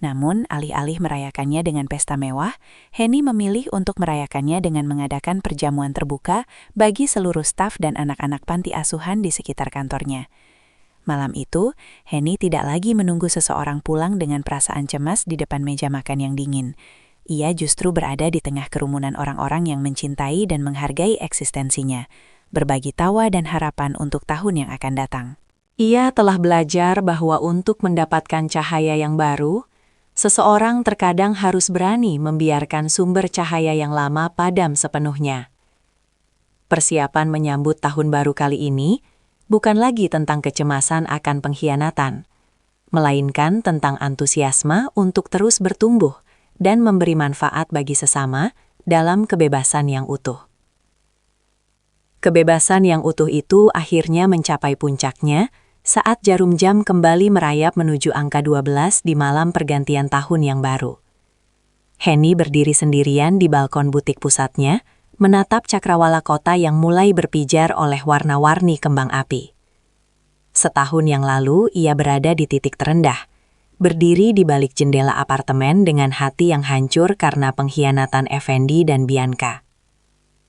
Namun, alih-alih merayakannya dengan pesta mewah, Henny memilih untuk merayakannya dengan mengadakan perjamuan terbuka bagi seluruh staf dan anak-anak panti asuhan di sekitar kantornya. Malam itu, Henny tidak lagi menunggu seseorang pulang dengan perasaan cemas di depan meja makan yang dingin. Ia justru berada di tengah kerumunan orang-orang yang mencintai dan menghargai eksistensinya, berbagi tawa dan harapan untuk tahun yang akan datang. Ia telah belajar bahwa untuk mendapatkan cahaya yang baru, seseorang terkadang harus berani membiarkan sumber cahaya yang lama padam sepenuhnya. Persiapan menyambut tahun baru kali ini bukan lagi tentang kecemasan akan pengkhianatan, melainkan tentang antusiasme untuk terus bertumbuh dan memberi manfaat bagi sesama dalam kebebasan yang utuh. Kebebasan yang utuh itu akhirnya mencapai puncaknya saat jarum jam kembali merayap menuju angka 12 di malam pergantian tahun yang baru. Henny berdiri sendirian di balkon butik pusatnya, menatap cakrawala kota yang mulai berpijar oleh warna-warni kembang api. Setahun yang lalu ia berada di titik terendah, berdiri di balik jendela apartemen dengan hati yang hancur karena pengkhianatan Effendi dan Bianca.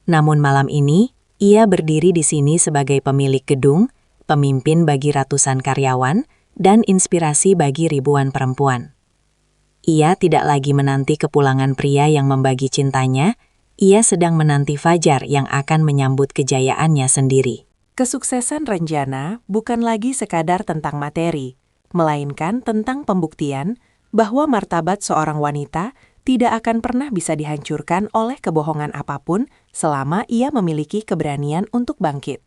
Namun malam ini, ia berdiri di sini sebagai pemilik gedung, pemimpin bagi ratusan karyawan, dan inspirasi bagi ribuan perempuan. Ia tidak lagi menanti kepulangan pria yang membagi cintanya, ia sedang menanti fajar yang akan menyambut kejayaannya sendiri. Kesuksesan Renjana bukan lagi sekadar tentang materi, melainkan tentang pembuktian bahwa martabat seorang wanita tidak akan pernah bisa dihancurkan oleh kebohongan apapun selama ia memiliki keberanian untuk bangkit.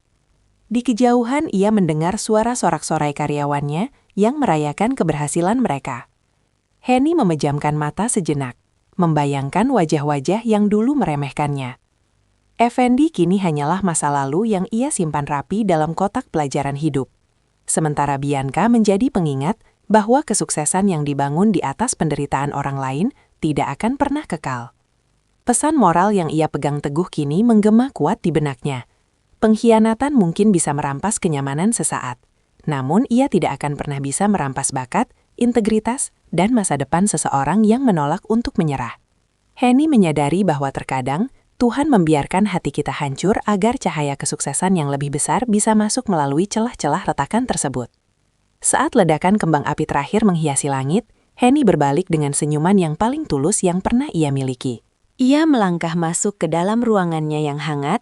Di kejauhan ia mendengar suara sorak-sorai karyawannya yang merayakan keberhasilan mereka. Henny memejamkan mata sejenak, membayangkan wajah-wajah yang dulu meremehkannya. Effendi kini hanyalah masa lalu yang ia simpan rapi dalam kotak pelajaran hidup. Sementara Bianca menjadi pengingat bahwa kesuksesan yang dibangun di atas penderitaan orang lain tidak akan pernah kekal. Pesan moral yang ia pegang teguh kini menggema kuat di benaknya. Pengkhianatan mungkin bisa merampas kenyamanan sesaat, namun ia tidak akan pernah bisa merampas bakat, integritas, dan masa depan seseorang yang menolak untuk menyerah. Henny menyadari bahwa terkadang Tuhan membiarkan hati kita hancur agar cahaya kesuksesan yang lebih besar bisa masuk melalui celah-celah retakan tersebut. Saat ledakan kembang api terakhir menghiasi langit, Henny berbalik dengan senyuman yang paling tulus yang pernah ia miliki. Ia melangkah masuk ke dalam ruangannya yang hangat,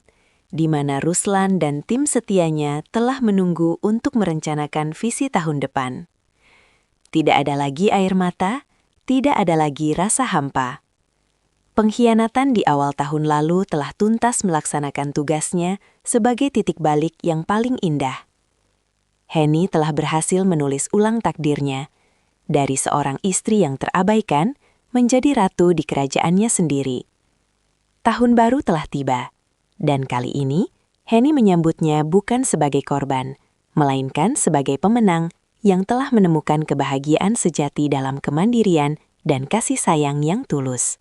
di mana Ruslan dan tim setianya telah menunggu untuk merencanakan visi tahun depan. Tidak ada lagi air mata, tidak ada lagi rasa hampa. Pengkhianatan di awal tahun lalu telah tuntas melaksanakan tugasnya sebagai titik balik yang paling indah. Henny telah berhasil menulis ulang takdirnya, dari seorang istri yang terabaikan menjadi ratu di kerajaannya sendiri. Tahun baru telah tiba. Dan kali ini, Henny menyambutnya bukan sebagai korban, melainkan sebagai pemenang yang telah menemukan kebahagiaan sejati dalam kemandirian dan kasih sayang yang tulus.